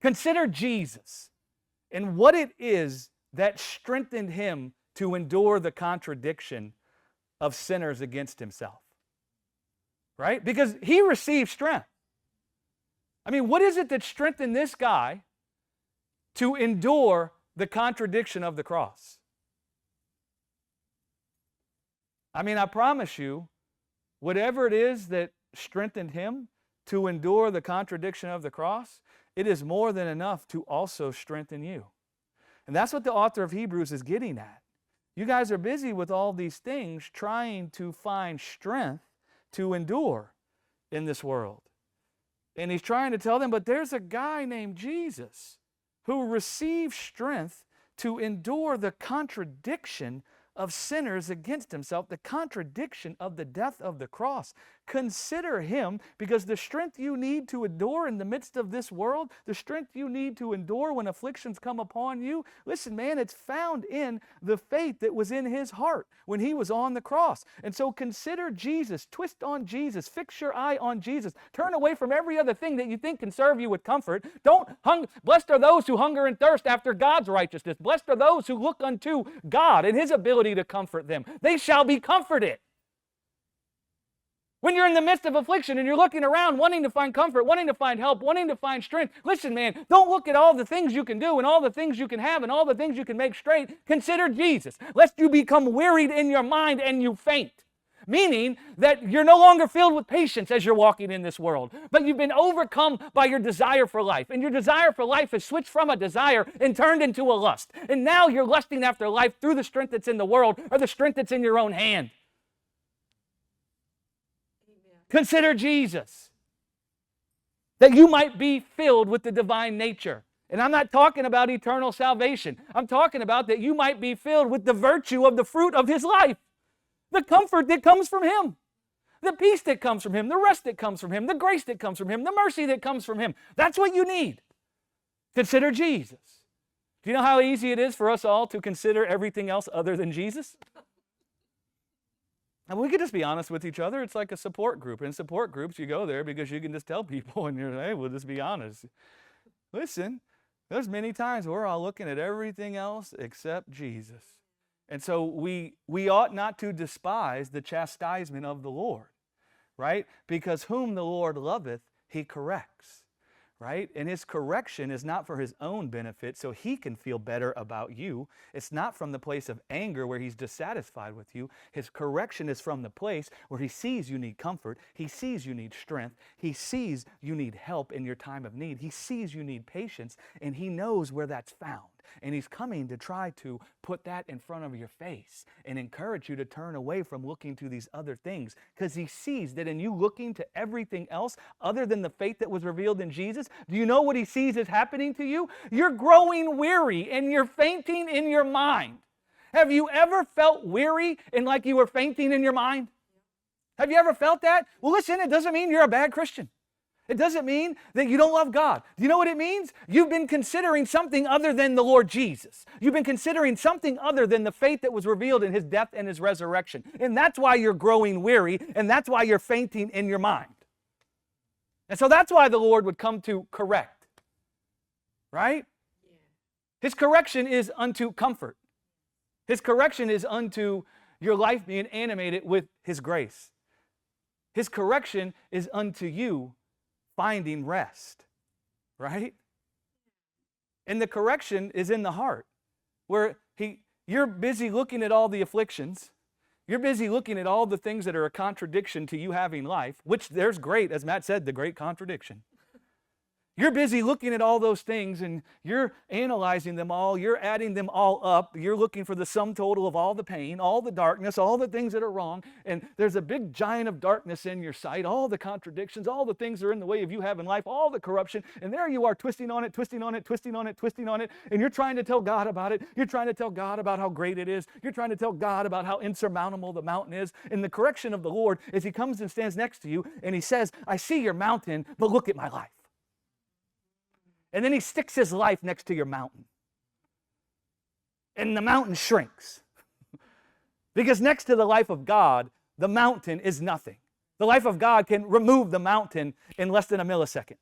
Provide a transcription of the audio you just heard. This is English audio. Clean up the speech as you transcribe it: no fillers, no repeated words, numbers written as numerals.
Consider Jesus and what it is that strengthened him to endure the contradiction of sinners against himself. Right? Because he received strength. I mean, what is it that strengthened this guy to endure the contradiction of the cross? I mean, I promise you, whatever it is that strengthened him to endure the contradiction of the cross, it is more than enough to also strengthen you. And that's what the author of Hebrews is getting at. You guys are busy with all these things trying to find strength to endure in this world. And he's trying to tell them, but there's a guy named Jesus who received strength to endure the contradiction of sinners against himself, the contradiction of the death of the cross. Consider him, because the strength you need to endure in the midst of this world, the strength you need to endure when afflictions come upon you, listen, man, it's found in the faith that was in his heart when he was on the cross. And so consider Jesus, twist on Jesus, fix your eye on Jesus, turn away from every other thing that you think can serve you with comfort. Blessed are those who hunger and thirst after God's righteousness. Blessed are those who look unto God and his ability to comfort them. They shall be comforted. When you're in the midst of affliction and you're looking around wanting to find comfort, wanting to find help, wanting to find strength, listen, man, don't look at all the things you can do and all the things you can have and all the things you can make straight. Consider Jesus, lest you become wearied in your mind and you faint. Meaning that you're no longer filled with patience as you're walking in this world, but you've been overcome by your desire for life. And your desire for life has switched from a desire and turned into a lust. And now you're lusting after life through the strength that's in the world or the strength that's in your own hand. Consider Jesus, that you might be filled with the divine nature. And I'm not talking about eternal salvation. I'm talking about that you might be filled with the virtue of the fruit of his life, the comfort that comes from him, the peace that comes from him, the rest that comes from him, the grace that comes from him, the mercy that comes from him. That's what you need. Consider Jesus. Do you know how easy it is for us all to consider everything else other than Jesus? And we could just be honest with each other. It's like a support group. In support groups, you go there because you can just tell people and you're like, hey, we'll just be honest. Listen, there's many times we're all looking at everything else except Jesus. And so we ought not to despise the chastisement of the Lord, right? Because whom the Lord loveth, he corrects, right? And his correction is not for his own benefit so he can feel better about you. It's not from the place of anger where he's dissatisfied with you. His correction is from the place where he sees you need comfort. He sees you need strength. He sees you need help in your time of need. He sees you need patience, and he knows where that's found. And he's coming to try to put that in front of your face and encourage you to turn away from looking to these other things, because he sees that in you looking to everything else other than the faith that was revealed in Jesus, do you know what he sees is happening to you? You're growing weary and you're fainting in your mind. Have you ever felt weary and like you were fainting in your mind? Have you ever felt that? Well, listen, it doesn't mean you're a bad Christian. It doesn't mean that you don't love God. Do you know what it means? You've been considering something other than the Lord Jesus. You've been considering something other than the faith that was revealed in his death and his resurrection. And that's why you're growing weary, and that's why you're fainting in your mind. And so that's why the Lord would come to correct. Right? His correction is unto comfort. His correction is unto your life being animated with his grace. His correction is unto you finding rest, right? And the correction is in the heart, where you're busy looking at all the afflictions. You're busy looking at all the things that are a contradiction to you having life, which there's great, as Matt said, the great contradiction. You're busy looking at all those things and you're analyzing them all. You're adding them all up. You're looking for the sum total of all the pain, all the darkness, all the things that are wrong. And there's a big giant of darkness in your sight, all the contradictions, all the things that are in the way of you having life, all the corruption. And there you are twisting on it, twisting on it, twisting on it, twisting on it. And you're trying to tell God about it. You're trying to tell God about how great it is. You're trying to tell God about how insurmountable the mountain is. And the correction of the Lord is he comes and stands next to you and he says, I see your mountain, but look at my life. And then he sticks his life next to your mountain. And the mountain shrinks. Because next to the life of God, the mountain is nothing. The life of God can remove the mountain in less than a millisecond.